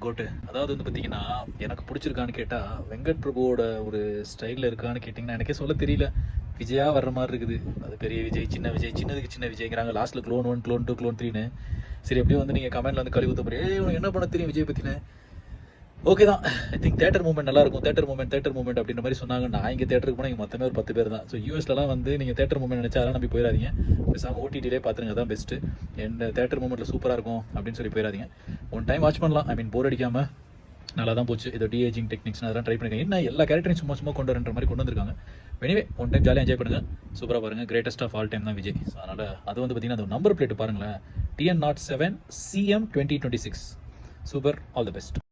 கோட்டு. அதாவது வந்து பார்த்தீங்கன்னா, எனக்கு பிடிச்சிருக்கான்னு கேட்டா, வெங்கட் பிரபுவோட ஒரு ஸ்டைல்ல இருக்கான்னு கேட்டிங்கன்னா, எனக்கே சொல்ல தெரியல. விஜயா வர்ற மாரி இருக்குது. அது பெரிய விஜய், சின்ன விஜய், சின்னதுக்கு சின்ன விஜய்ங்கிறாங்க. லாஸ்ட்ல க்ளோன் 1, க்ளோன் 2, க்ளோன் 3ன்னு. சரி எப்படியும் வந்து நீங்க கமெண்ட்ல வந்து கழுவி ஊத்த போறீங்க. உனக்கு என்ன பண்ண தெரியும் விஜய் பத்தின? ஓகே தான். ஐ திங்க் தியேட்டர் மூவ்மெண்ட் நல்லாயிருக்கும். தியேட்டர் மூவ்மெண்ட் அப்படின்ற மாரி சொன்னாங்க. நான் இங்கே தியேட்டருக்கு போனால் இங்கே மொத்தமே ஒரு 10 பேர் தான். ஸோ யூஎஸ்லலாம் வந்து நீங்கள் தியேட்டர் மூவ்மெண்ட் நினச்சா அதெல்லாம் நம்பி போயிடாதீங்க. பேசாமல் ஓடிடிலே பார்த்துருங்க, தான் பெஸ்ட்டு. எந்த தியேட்டர் மூவ்மெண்ட்டில் சூப்பராக இருக்கும் அப்படின்னு சொல்லி போயிடாதீங்க. ஒன் டைம் வாட்ச் பண்ணலாம். ஐ மீன் போர் அடிக்காமல் நல்லா தான் போச்சு. இதோ டிஏஜிங் டெக்னிக்ஸ் அதெல்லாம் ட்ரை பண்ணிருக்கேன். என்ன எல்லா கேரக்டரையும் சும்மா கொண்டு வரன்ற மாதிரி கொண்டு வந்திருக்காங்க. எனிவே ஒன் டைம் ஜாலியாக என்ஜாய் பண்ணுங்கள். சூப்பராக பாருங்கள். கிரேட்டஸ்ட் ஆஃப் ஆல் டைம் தான் விஜய். ஸோ அதனால் அது வந்து பார்த்தீங்கன்னா அந்த நம்பர் பிளேட் பாருங்களேன். TN07 CM 2026. Super. All the best.